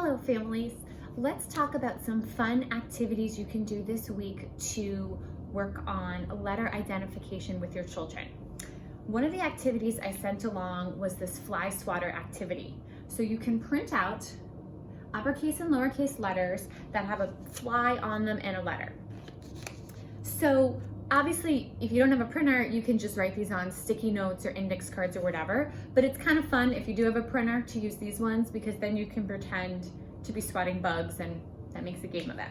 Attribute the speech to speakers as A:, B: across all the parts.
A: Hello families. Let's talk about some fun activities you can do this week to work on letter identification with your children. One of the activities I sent along was this fly swatter activity. So you can print out uppercase and lowercase letters that have a fly on them and a letter. So obviously, if you don't have a printer, you can just write these on sticky notes or index cards or whatever, but it's kind of fun if you do have a printer to use these ones because then you can pretend to be swatting bugs and that makes a game of it.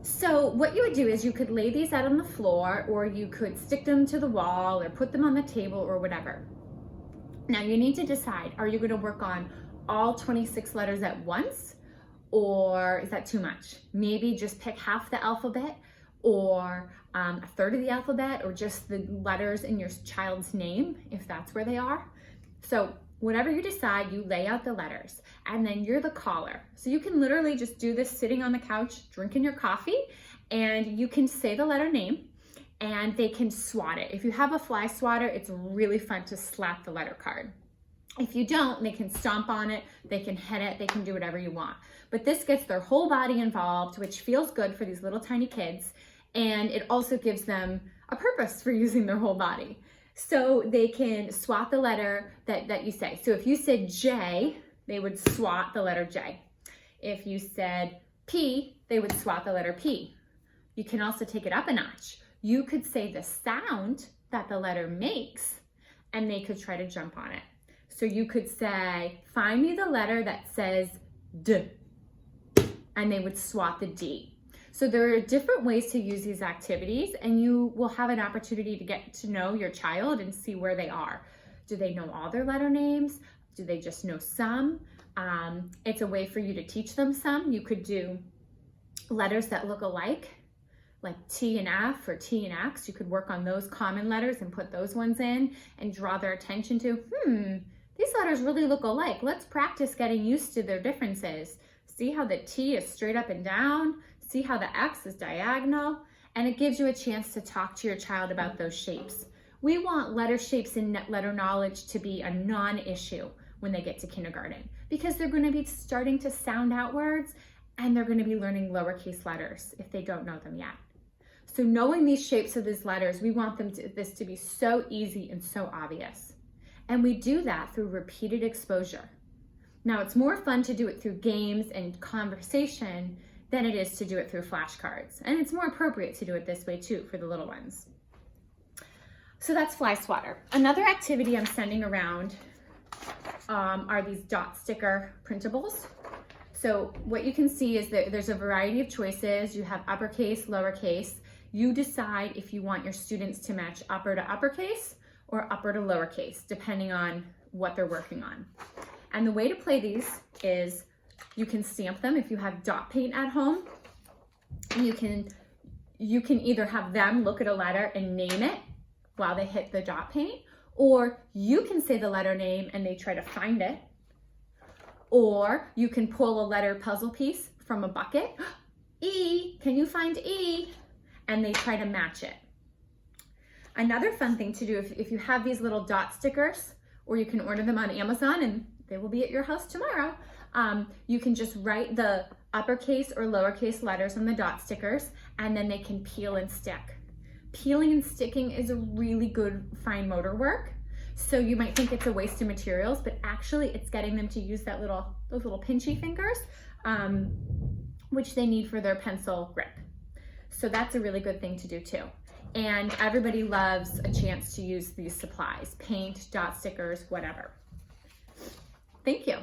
A: So what you would do is you could lay these out on the floor or you could stick them to the wall or put them on the table or whatever. Now you need to decide, are you going to work on all 26 letters at once or is that too much? Maybe just pick half the alphabet or a third of the alphabet or just the letters in your child's name if that's where they are. So whatever you decide, you lay out the letters and then you're the caller. So you can literally just do this sitting on the couch, drinking your coffee, and you can say the letter name and they can swat it. If you have a fly swatter, it's really fun to slap the letter card. If you don't, they can stomp on it, they can hit it, they can do whatever you want. But this gets their whole body involved, which feels good for these little tiny kids. And it also gives them a purpose for using their whole body. So they can swat the letter that you say. So if you said J, they would swat the letter J. If you said P, they would swat the letter P. You can also take it up a notch. You could say the sound that the letter makes, and they could try to jump on it. So you could say, find me the letter that says D, and they would swat the D. So there are different ways to use these activities and you will have an opportunity to get to know your child and see where they are. Do they know all their letter names? Do they just know some? It's a way for you to teach them some. You could do letters that look alike, like T and F or T and X. You could work on those common letters and put those ones in and draw their attention to, these letters really look alike. Let's practice getting used to their differences. See how the T is straight up and down? See how the X is diagonal? And it gives you a chance to talk to your child about those shapes. We want letter shapes and letter knowledge to be a non-issue when they get to kindergarten because they're going to be starting to sound out words and they're going to be learning lowercase letters if they don't know them yet. So knowing these shapes of these letters, we want this to be so easy and so obvious. And we do that through repeated exposure. Now it's more fun to do it through games and conversation than it is to do it through flashcards. And it's more appropriate to do it this way too for the little ones. So that's fly swatter. Another activity I'm sending around are these dot sticker printables. So what you can see is that there's a variety of choices. You have uppercase, lowercase. You decide if you want your students to match upper to uppercase or upper to lowercase, depending on what they're working on. And the way to play these is you can stamp them if you have dot paint at home. And you can either have them look at a letter and name it while they hit the dot paint, or you can say the letter name and they try to find it. Or you can pull a letter puzzle piece from a bucket. E, can you find E? And they try to match it. Another fun thing to do if you have these little dot stickers, or you can order them on Amazon and they will be at your house tomorrow. You can just write the uppercase or lowercase letters on the dot stickers and then they can peel and stick. Peeling and sticking is a really good fine motor work. So you might think it's a waste of materials, but actually it's getting them to use those little pinchy fingers, which they need for their pencil grip. So that's a really good thing to do too. And everybody loves a chance to use these supplies, paint, dot stickers, whatever. Thank you.